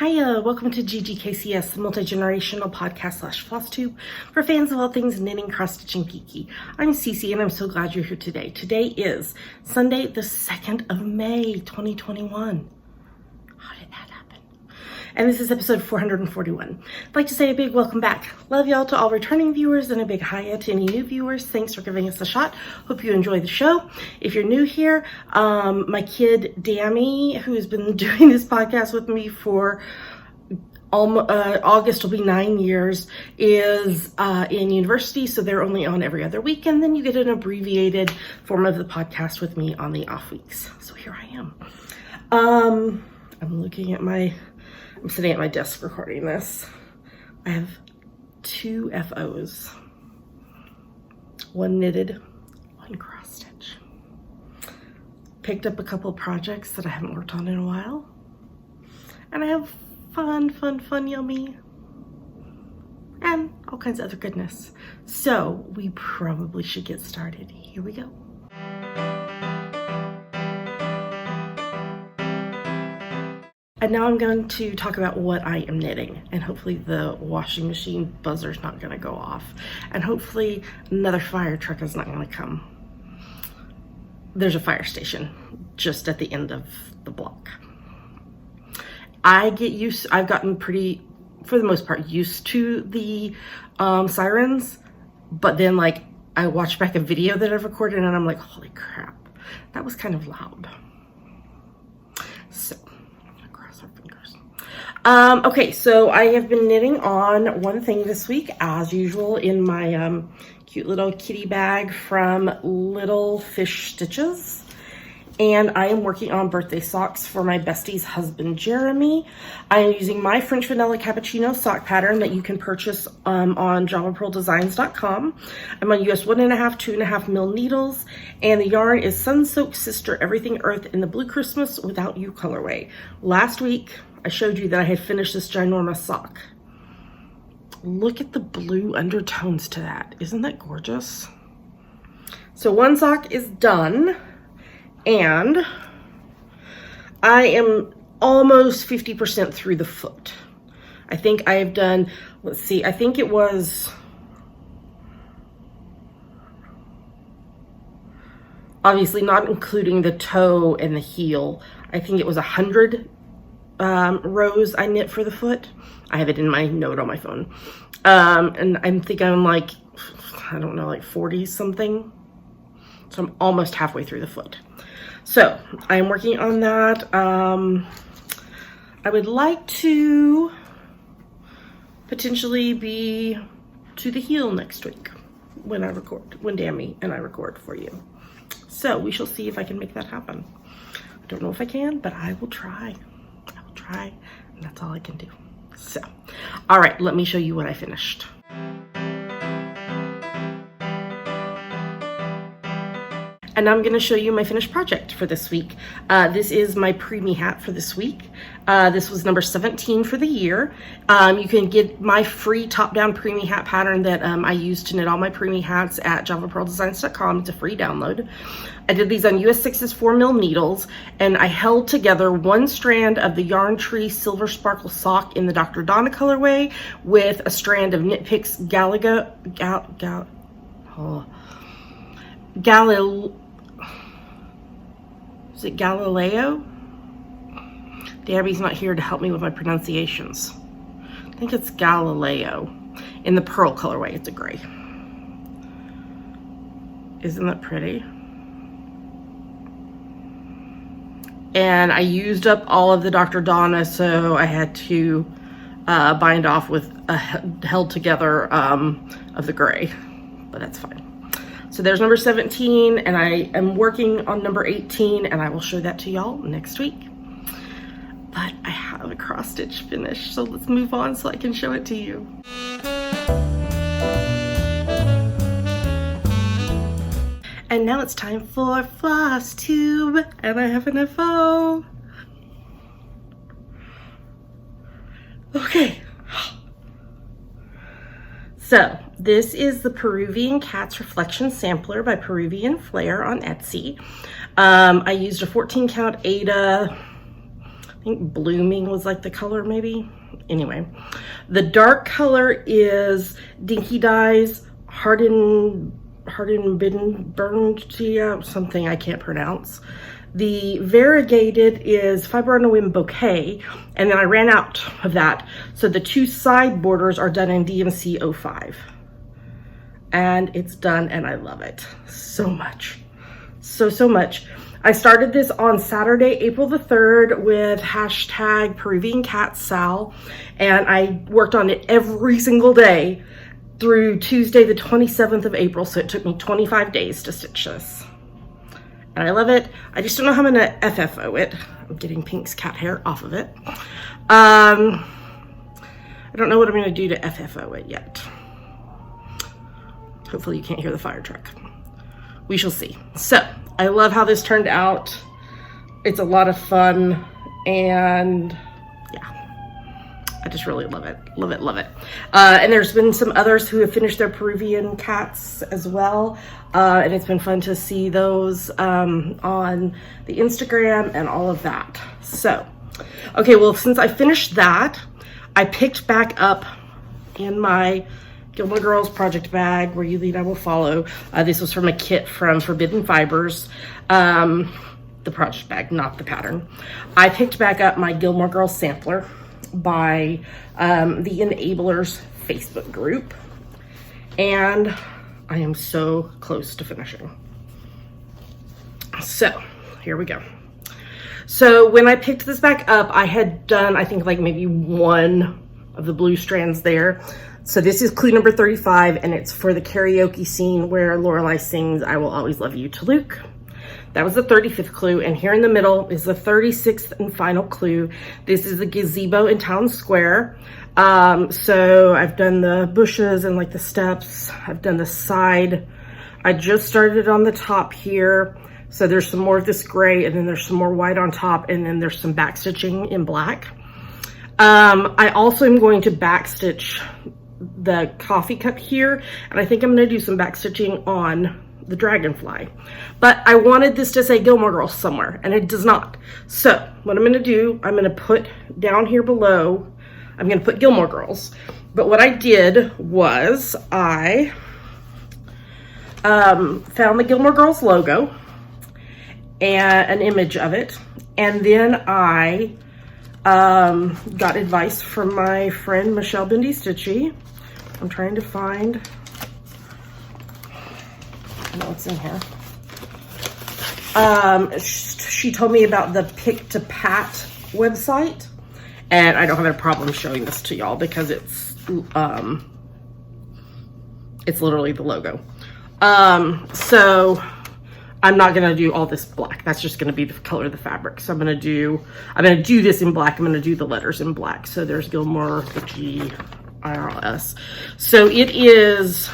Hiya, welcome to GGKCS, the multi-generational podcast / FlossTube for fans of all things knitting, cross-stitching, geeky. I'm Cece and I'm so glad you're here today. Today is Sunday, the 2nd of May, 2021. How did that happen? And this is episode 441. I'd like to say a big welcome back. Love y'all to all returning viewers and a big hiya to any new viewers. Thanks for giving us a shot. Hope you enjoy the show. If you're new here, my kid Dammy, who has been doing this podcast with me for August will be 9 years, is in university, so they're only on every other weekend. Then you get an abbreviated form of the podcast with me on the off weeks. So here I am. I'm sitting at my desk recording this. I have 2 FOs. One knitted, one cross stitch. Picked up a couple projects that I haven't worked on in a while. And I have fun, yummy, and all kinds of other goodness. So we probably should get started. Here we go. And now I'm going to talk about what I am knitting, and hopefully the washing machine buzzer's not going to go off, and hopefully another fire truck is not going to come. There's a fire station just at the end of the block. I've gotten pretty, for the most part, used to the sirens, but then like I watched back a video that I've recorded and I'm like, holy crap, that was kind of loud. So cross our fingers. Okay, so I have been knitting on one thing this week, as usual, in my cute little kitty bag from Little Fish Stitches. And I am working on birthday socks for my bestie's husband, Jeremy. I am using my French Vanilla Cappuccino sock pattern that you can purchase on javapearldesigns.com. I'm on US 1.5, 2.5 mil needles, and the yarn is Sun Soaked Sister Everything Earth in the Blue Christmas Without You colorway. Last week, I showed you that I had finished this ginormous sock. Look at the blue undertones to that. Isn't that gorgeous? So one sock is done. And I am almost 50% through the foot. I think I have done, let's see, I think it was, obviously not including the toe and the heel, I think it was 100 rows I knit for the foot. I have it in my note on my phone. And I think I'm like, I don't know, like 40 something. So I'm almost halfway through the foot. So I'm working on that. I would like to potentially be to the heel next week when I record, when Dammy and I record for you. So we shall see if I can make that happen. I don't know if I can, but I will try. I will try, and that's all I can do. So, all right, let me show you what I finished. And I'm going to show you my finished project for this week. This is my preemie hat for this week. This was number 17 for the year. You can get my free top-down preemie hat pattern that I use to knit all my preemie hats at javapearldesigns.com. It's a free download. I did these on US 6's 4 mil needles, and I held together one strand of the Yarn Tree Silver Sparkle Sock in the Dr. Donna colorway with a strand of Knit Picks Is it Galileo? Dabby's not here to help me with my pronunciations. I think it's Galileo in the pearl colorway. It's a gray. Isn't that pretty? And I used up all of the Dr. Donna, so I had to bind off with a held together of the gray, but that's fine. So there's number 17, and I am working on number 18, and I will show that to y'all next week. But I have a cross stitch finished, so let's move on so I can show it to you. And now it's time for FlossTube, and I have an FO. Okay. So this is the Peruvian Cats Reflection Sampler by Peruvian Flair on Etsy. I used a 14 count Aida I think Blooming was like the color maybe. Anyway, the dark color is Dinky Dye's Hardened Burned, something I can't pronounce. The variegated is Fiber on a Whim Bouquet, and then I ran out of that. So the two side borders are done in DMC 05. And it's done, and I love it so much. So much. I started this on Saturday, April the 3rd with hashtag Peruvian Cat Sal, and I worked on it every single day through Tuesday the 27th of April, so it took me 25 days to stitch this. And I love it. I just don't know how I'm gonna FFO it. I'm getting Pink's cat hair off of it. I don't know what I'm gonna do to FFO it yet. Hopefully you can't hear the fire truck. We shall see. So, I love how this turned out. It's a lot of fun, and yeah, I just really love it. Love it, love it. And there's been some others who have finished their Peruvian cats as well. And it's been fun to see those on the Instagram and all of that. So, okay, well, since I finished that, I picked back up in my Gilmore Girls project bag, Where You Lead, I Will Follow. This was from a kit from Forbidden Fibers. The project bag, not the pattern. I picked back up my Gilmore Girls sampler by the Enablers Facebook group. And I am so close to finishing. So, here we go. So, when I picked this back up, I had done, I think, like maybe one of the blue strands there. So this is clue number 35, and it's for the karaoke scene where Lorelai sings I Will Always Love You to Luke. That was the 35th clue, and here in the middle is the 36th and final clue. This is the gazebo in Town Square. So I've done the bushes and like the steps. I've done the side. I just started on the top here. So there's some more of this gray, and then there's some more white on top, and then there's some back stitching in black. I also am going to back stitch the coffee cup here, and I think I'm going to do some back stitching on the dragonfly, but I wanted this to say Gilmore Girls somewhere, and it does not. So what I'm going to do, I'm going to put down here below, I'm going to put Gilmore Girls, but what I did was I found the Gilmore Girls logo and an image of it, and then I got advice from my friend Michelle Bendy Stitchy. I'm trying to find, I know it's in here. She told me about the Pick to Pat website, and I don't have a problem showing this to y'all because it's literally the logo. So I'm not gonna do all this black. That's just gonna be the color of the fabric. So I'm gonna do this in black. I'm gonna do the letters in black. So there's Gilmore, the G-I-R-S. So it is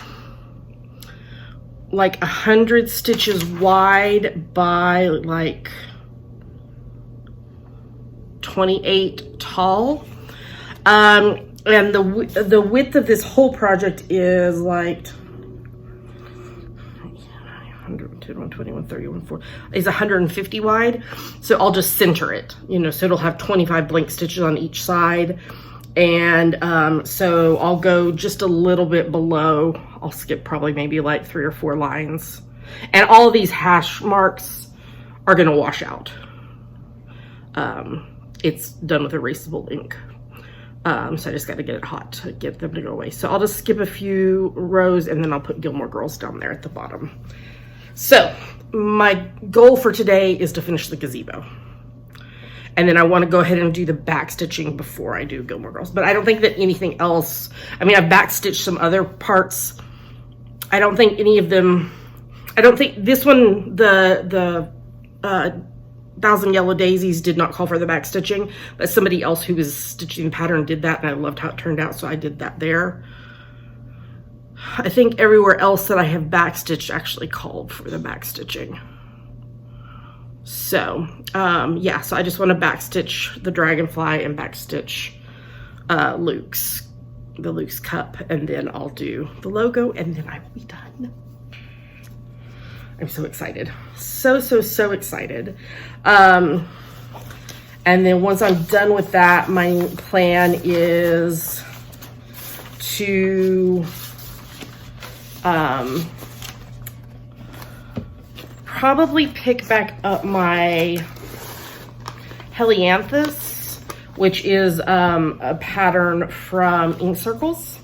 like 100 stitches wide by like 28 tall. And the width of this whole project is like 110, 120, 130, 140, is 150 wide. So I'll just center it, you know, so it'll have 25 blank stitches on each side. And so I'll go just a little bit below. I'll skip probably maybe like 3 or 4 lines. And all of these hash marks are gonna wash out. It's done with erasable ink. So I just got to get it hot to get them to go away. So I'll just skip a few rows, and then I'll put Gilmore Girls down there at the bottom. So my goal for today is to finish the gazebo. And then I want to go ahead and do the back stitching before I do Gilmore Girls. But I don't think that anything else, I mean, I've back stitched some other parts. I don't think any of them, I don't think this one, the Thousand Yellow Daisies did not call for the back stitching, but somebody else who was stitching the pattern did that, and I loved how it turned out, so I did that there. I think everywhere else that I have back stitched actually called for the back stitching. So, yeah, so I just want to back stitch the dragonfly and back stitch the Luke's cup, and then I'll do the logo, and then I will be done. I'm so excited. So excited. And And then once I'm done with that, my plan is to probably pick back up my Helianthus, which is a pattern from Ink Circles.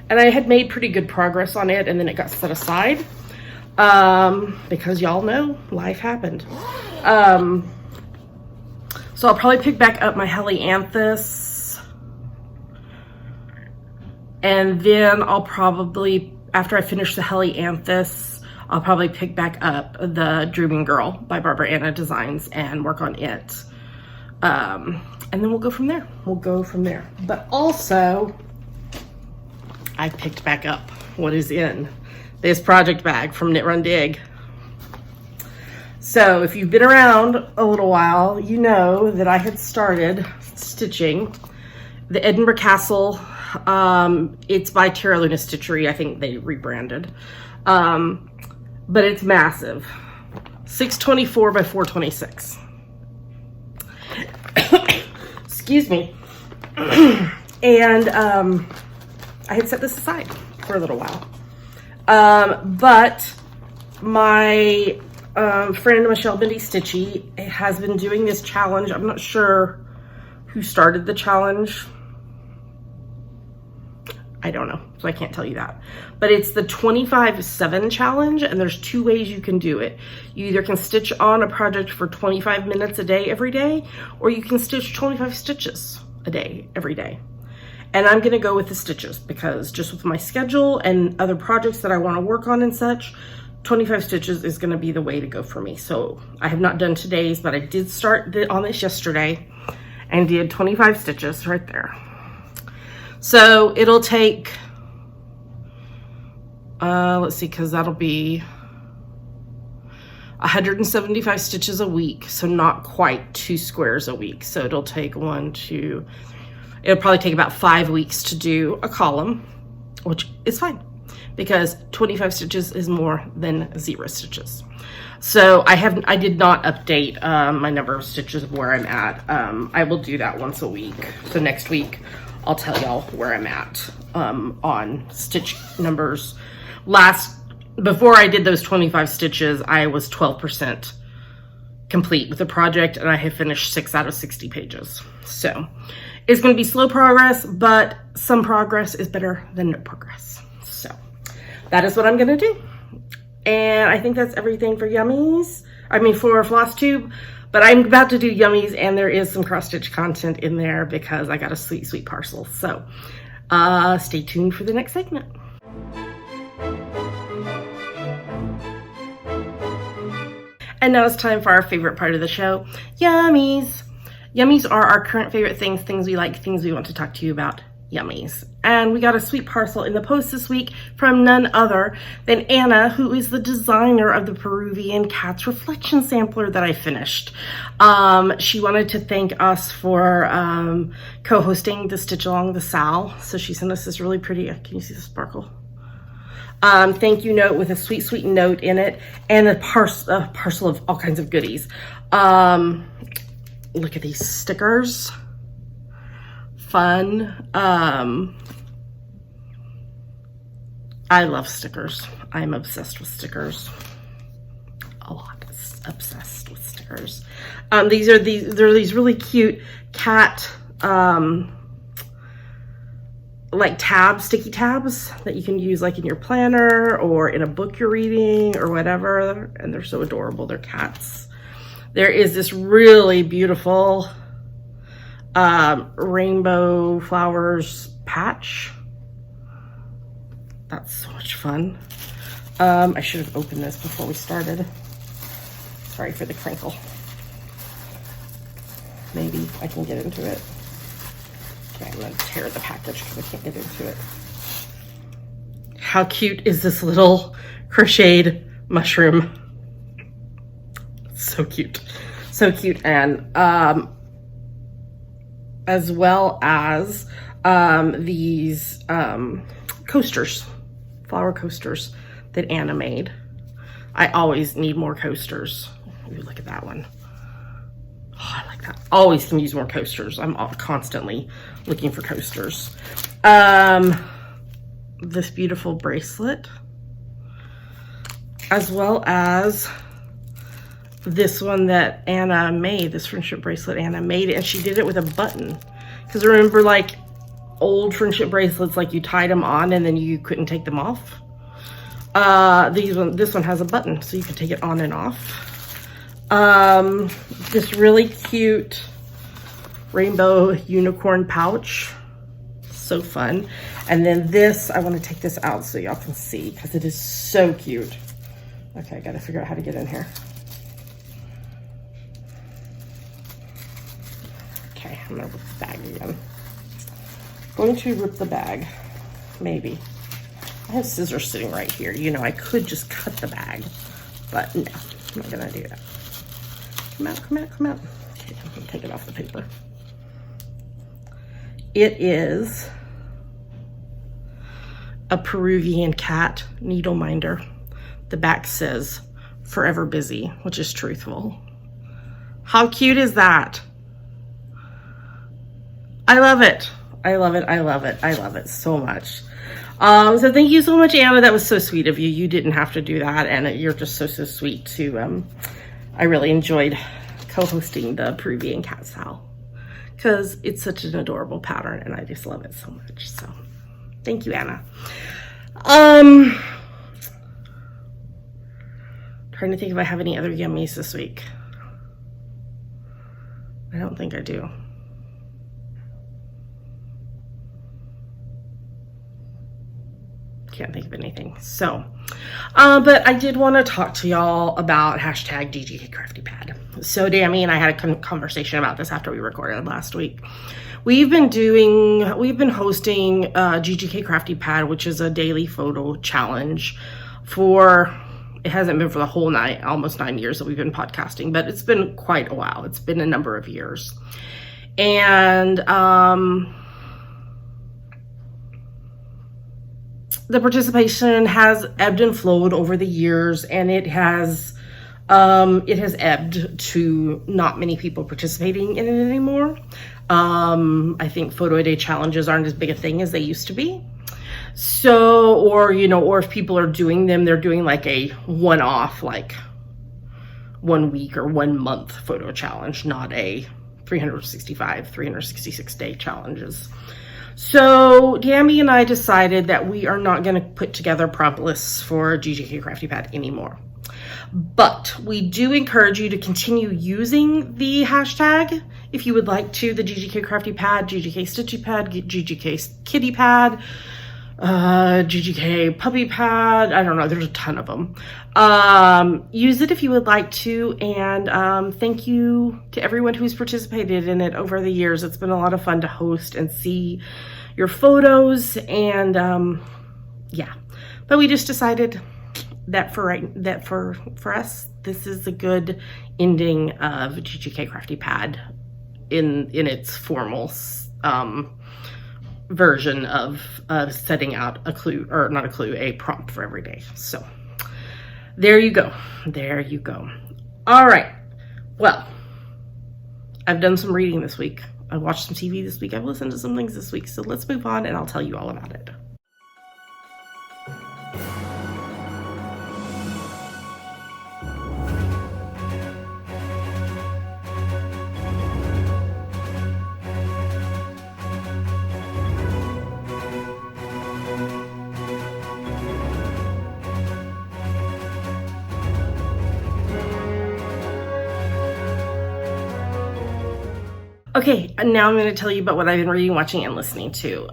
And I had made pretty good progress on it, and then it got set aside because y'all know life happened. So I'll probably pick back up my Helianthus, and then I'll probably, after I finish the Helianthus, I'll probably pick back up the Dreaming Girl by Barbara Anna Designs and work on it. And then we'll go from there. But also, I picked back up what is in this project bag from Knit Run Dig. So if you've been around a little while, you know that I had started stitching the Edinburgh Castle. It's by Terra Luna Stitchery. I think they rebranded. But it's massive. 624 by 426. Excuse me. And I had set this aside for a little while. But my friend Michelle Bendy Stitchy has been doing this challenge. I'm not sure who started the challenge. I don't know, so I can't tell you that. But it's the 25/7 challenge, and there's two ways you can do it. You either can stitch on a project for 25 minutes a day every day, or you can stitch 25 stitches a day every day. And I'm gonna go with the stitches because just with my schedule and other projects that I wanna work on and such, 25 stitches is gonna be the way to go for me. So I have not done today's, but I did start on this yesterday and did 25 stitches right there. So it'll take, let's see, cause that'll be 175 stitches a week. So not quite 2 squares a week. So it'll take it'll probably take about 5 weeks to do a column, which is fine because 25 stitches is more than 0 stitches. So I did not update my number of stitches of where I'm at. I will do that once a week. So next week, I'll tell y'all where I'm at on stitch numbers. Before I did those 25 stitches, I was 12% complete with the project, and I have finished 6 out of 60 pages. So it's going to be slow progress, but some progress is better than no progress. So that is what I'm going to do. And I think that's everything for Yummies. For FlossTube. But I'm about to do Yummies, and there is some cross-stitch content in there because I got a sweet, sweet parcel. So stay tuned for the next segment. And now it's time for our favorite part of the show, Yummies. Yummies are our current favorite things we like, things we want to talk to you about. Yummies. And we got a sweet parcel in the post this week from none other than Anna, who is the designer of the Peruvian Cats Reflection Sampler that I finished. She wanted to thank us for co-hosting the Stitch Along the Sal. So she sent us this really pretty, can you see the sparkle? Thank you note with a sweet, sweet note in it and a parcel of all kinds of goodies. Look at these stickers. Fun. I love stickers. I'm obsessed with stickers. A lot. Obsessed with stickers. They're these really cute cat like tabs, sticky tabs that you can use like in your planner or in a book you're reading or whatever, and they're so adorable. They're cats. There is this really beautiful rainbow flowers patch. That's so much fun. I should have opened this before we started. Sorry for the crinkle. Maybe I can get into it. Okay, I'm gonna tear the package because I can't get into it. How cute is this little crocheted mushroom? So cute. So cute. And as well as these coasters, flower coasters that Anna made. I always need more coasters. Ooh, look at that one. Oh, I like that. Always can use more coasters. I'm constantly looking for coasters. This beautiful bracelet, as well as this one that Anna made, this friendship bracelet Anna made, and she did it with a button. Because remember, like, old friendship bracelets, like you tied them on and then you couldn't take them off? This one has a button, so you can take it on and off. This really cute rainbow unicorn pouch. So fun. And then this, I want to take this out so y'all can see, because it is so cute. Okay, I gotta figure out how to get in here. Okay, I'm gonna rip the bag again. Going to rip the bag, maybe. I have scissors sitting right here. You know, I could just cut the bag, but no, I'm not gonna do that. Come out, come out, come out. Okay, I'm gonna take it off the paper. It is a Peruvian cat needle minder. The back says forever busy, which is truthful. How cute is that? I love it. I love it. I love it. I love it so much. So thank you so much, Anna. That was so sweet of you. You didn't have to do that, and you're just so sweet to, I really enjoyed co-hosting the Peruvian cat sal, because it's such an adorable pattern and I just love it so much. So thank you, Anna. Trying to think if I have any other yummies this week. I don't think I do. Can't think of anything. So, but I did want to talk to y'all about hashtag GGKCraftyPad. So Dammy and I had a conversation about this after we recorded last week. We've been hosting GGK Crafty Pad, which is a daily photo challenge for, it hasn't been for the whole night, almost 9 years that we've been podcasting, but it's been quite a while. It's been a number of years. And the participation has ebbed and flowed over the years, and it has ebbed to not many people participating in it anymore. I think photo a day challenges aren't as big a thing as they used to be. So, or if people are doing them, they're doing like a one-off, like 1 week or 1 month photo challenge, not a 366 day challenges. So Dammy and I decided that we are not going to put together prompt lists for GGK Crafty Pad anymore. But we do encourage you to continue using the hashtag if you would like to, the GGK Crafty Pad, GGK Stitchy Pad, GGK Kitty Pad, GGK Puppy Pad. I don't know, there's a ton of them. Use it if you would like to, and thank you to everyone who's participated in it over the years. It's been a lot of fun to host and see your photos, and yeah. But we just decided that for us, this is a good ending of GGK Crafty Pad in its formal version of setting out a clue, or not a clue, a prompt for every day. So there you go. There you go. All right. Well, I've done some reading this week. I watched some TV this week. I've listened to some things this week. So let's move on and I'll tell you all about it. Okay, now I'm going to tell you about what I've been reading, watching, and listening to.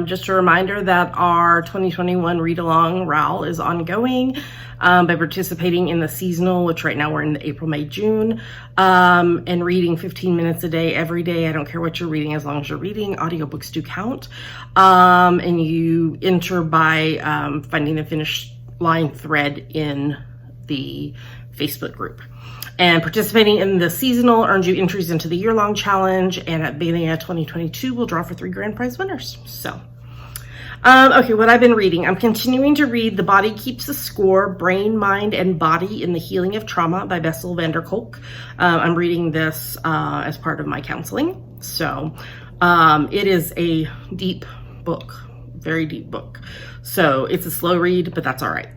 Just a reminder that our 2021 read-along RAL is ongoing by participating in the seasonal, which right now we're in the April, May, June, and reading 15 minutes a day, every day. I don't care what you're reading, as long as you're reading. Audiobooks do count. And you enter by finding the finish line thread in the Facebook group. And participating in the seasonal earns you entries into the year-long challenge, and at the beginning of 2022, we'll draw for 3 grand prize winners. So, Okay, what I've been reading. I'm continuing to read The Body Keeps the Score, Brain, Mind, and Body in the Healing of Trauma by Bessel van der Kolk. I'm reading this as part of my counseling. So it is a deep book, very deep book. So it's a slow read, but that's all right.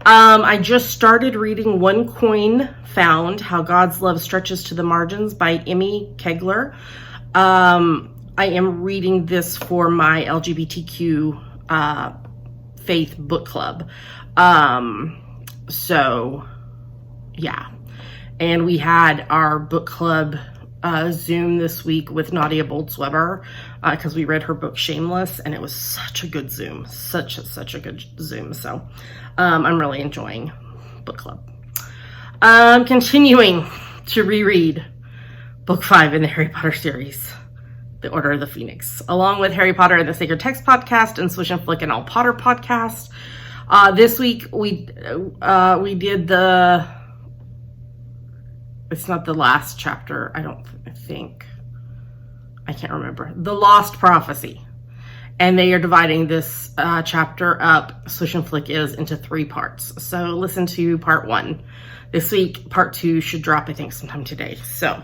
I just started reading One Coin Found, How God's Love Stretches to the Margins by Emmy Kegler. I am reading this for my LGBTQ faith book club. So yeah. And we had our book club Zoom this week with Nadia Bolz-Weber because we read her book Shameless, and it was such a good Zoom. Such a good Zoom. So I'm really enjoying book club. Continuing to reread book 5 in the Harry Potter series, The Order of the Phoenix, along with Harry Potter and the Sacred Text podcast and Swish and Flick and All Potter podcast. This week we did it's not the last chapter, I think. I can't remember. The Lost Prophecy. And they are dividing this chapter up, Swish and Flick is, into 3 parts. So listen to part 1 this week. Part 2 should drop, I think, sometime today. So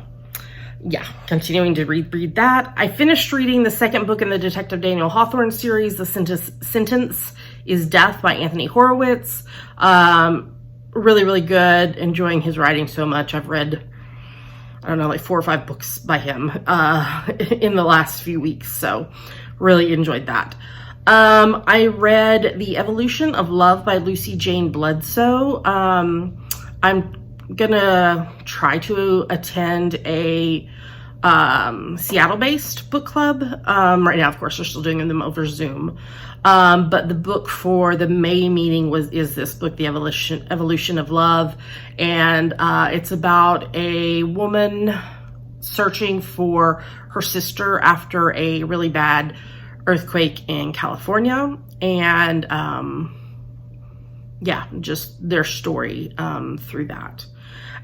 yeah, continuing to read that. I finished reading the second book in the Detective Daniel Hawthorne series, The Sentence is Death by Anthony Horowitz. Really, really good. Enjoying his writing so much. I've read, I don't know, like 4 or 5 books by him in the last few weeks. So really enjoyed that. I read The Evolution of Love by Lucy Jane Bledsoe. I'm gonna try to attend a Seattle-based book club. Right now, of course, they're still doing them over Zoom. But the book for the May meeting is this book, The Evolution of Love. And it's about a woman searching for her sister after a really bad earthquake in California. And yeah, just their story through that.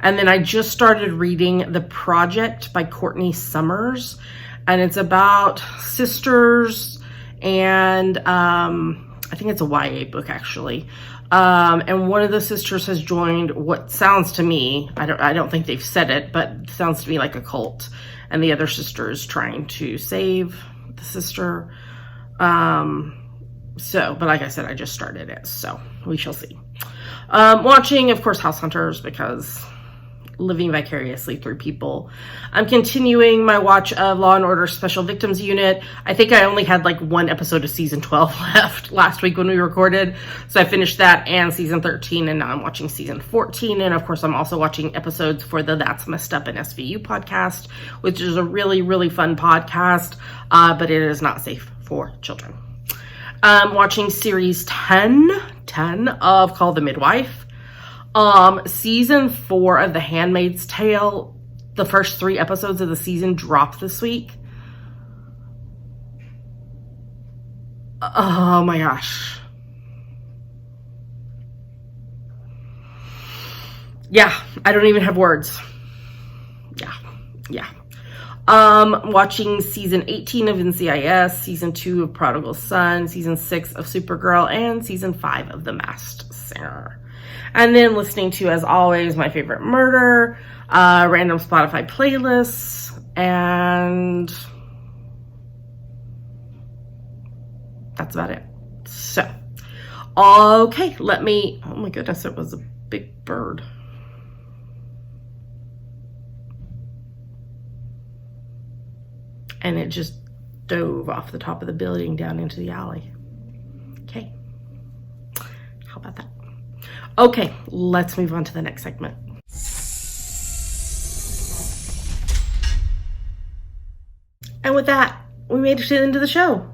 And then I just started reading The Project by Courtney Summers, and it's about sisters, and I think it's a YA book actually. And one of the sisters has joined what sounds to me, I don't think they've said it, but it sounds to me like a cult, and the other sister is trying to save the sister. But like I said, I just started it, so we shall see. Watching, of course, House Hunters, because living vicariously through people. I'm continuing my watch of Law and Order Special Victims Unit. I think I only had like 1 episode of season 12 left last week when we recorded. So I finished that and season 13, and now I'm watching season 14. And of course, I'm also watching episodes for the That's Messed Up in SVU podcast, which is a really, really fun podcast, but it is not safe for children. Watching series 10 of Call the Midwife. Season 4 of The Handmaid's Tale, the first 3 episodes of the season dropped this week. Oh my gosh. Yeah, I don't even have words. Yeah. Watching season 18 of NCIS, season 2 of Prodigal Son, season 6 of Supergirl, and season 5 of The Masked Singer. And then listening to, as always, My Favorite Murder, random Spotify playlists, and that's about it. So, okay, oh my goodness, it was a big bird. And it just dove off the top of the building down into the alley. Okay, how about that? Okay, let's move on to the next segment. And with that, we made it to the end of the show.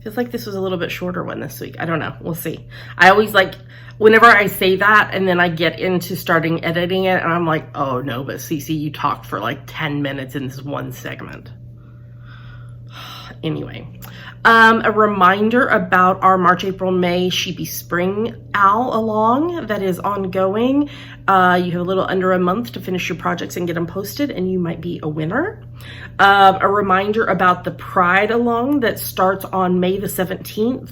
Feels like this was a little bit shorter one this week. I don't know. We'll see. I always whenever I say that and then I get into starting editing it, and I'm like, oh no, but Cece, you talked for like 10 minutes in this one segment. anyway. A reminder about our March, April, May Sheepy Spring Owl along that is ongoing. You have a little under a month to finish your projects and get them posted, and you might be a winner. A reminder about the Pride along that starts on May the 17th.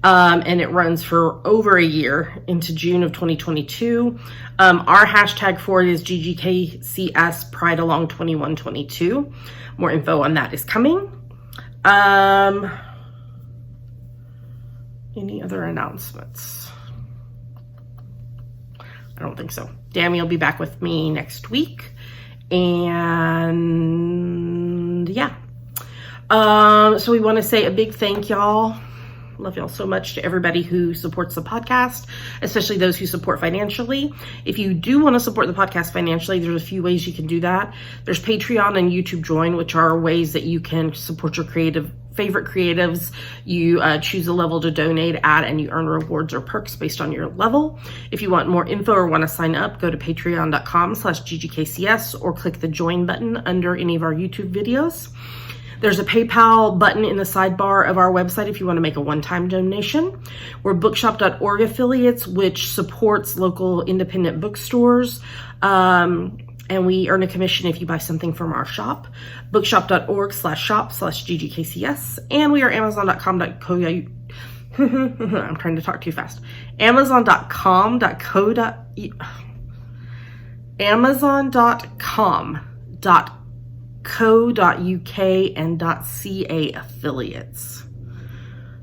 And it runs for over a year into June of 2022. Our hashtag for it is GGKCS Pride Along 2122. More info on that is coming. Any other announcements? I don't think so. Dammy will be back with me next week. And yeah. So we want to say a big thank y'all. Love y'all so much to everybody who supports the podcast, especially those who support financially. If you do want to support the podcast financially, there's a few ways you can do that. There's Patreon and YouTube Join, which are ways that you can support your favorite creatives. You choose a level to donate at, and you earn rewards or perks based on your level. If you want more info or want to sign up, go to patreon.com/GGKCS or click the join button under any of our YouTube videos. There's a PayPal button in the sidebar of our website if you want to make a one-time donation. We're bookshop.org affiliates, which supports local independent bookstores. And we earn a commission if you buy something from our shop. Bookshop.org/shop/GGKCS. And we are Amazon.com.co. I'm trying to talk too fast. Amazon.com.co.uk and .ca affiliates.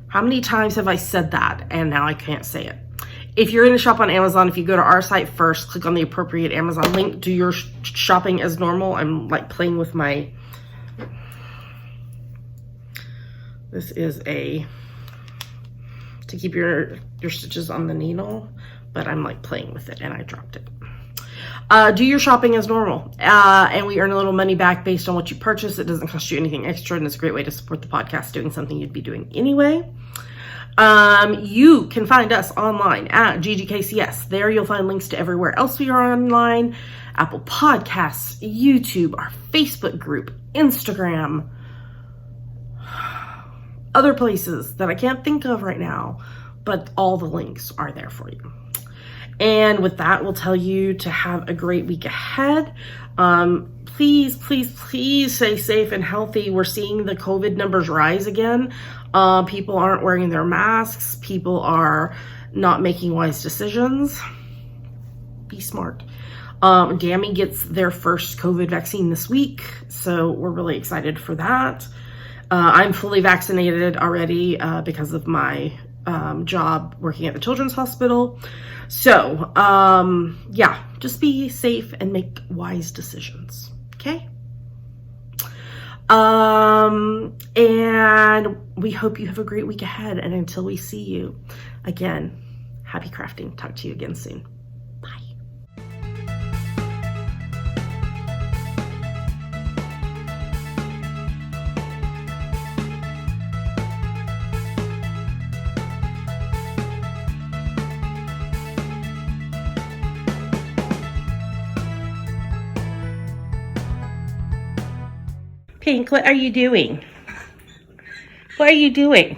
How many times have I said that and now I can't say it? If you're in a shop on Amazon, if you go to our site first, click on the appropriate Amazon link, do your shopping as normal. I'm like playing with my, this is to keep your stitches on the needle, but I'm like playing with it and I dropped it. Do your shopping as normal, and we earn a little money back based on what you purchase. It doesn't cost you anything extra, and it's a great way to support the podcast doing something you'd be doing anyway. You can find us online at GGKCS. There you'll find links to everywhere else we are online: Apple Podcasts, YouTube, our Facebook group, Instagram, other places that I can't think of right now, but all the links are there for you. And with that, we'll tell you to have a great week ahead. Please, please, please stay safe and healthy. We're seeing the COVID numbers rise again. People aren't wearing their masks. People are not making wise decisions. Be smart. Dammy gets their first COVID vaccine this week, so we're really excited for that. I'm fully vaccinated already because of my job working at the Children's Hospital. So, yeah, just be safe and make wise decisions, okay? And we hope you have a great week ahead. And until we see you again, happy crafting. Talk to you again soon. Bye. Pink, what are you doing? What are you doing?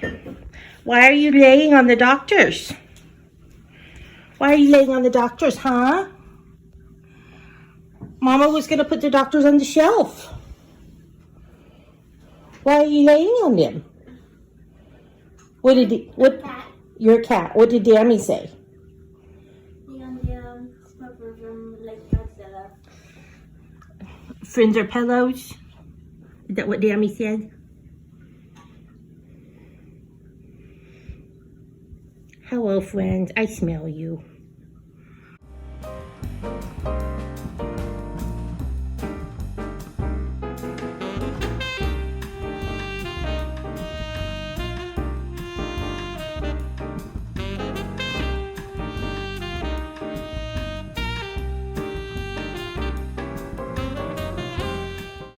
Why are you laying on the doctors? Why are you laying on the doctors, huh? Mama was going to put the doctors on the shelf. Why are you laying on them? What you're a cat. What did Dammy say? Friends are pillows. Is that what Dammy said? Hello, friends. I smell you.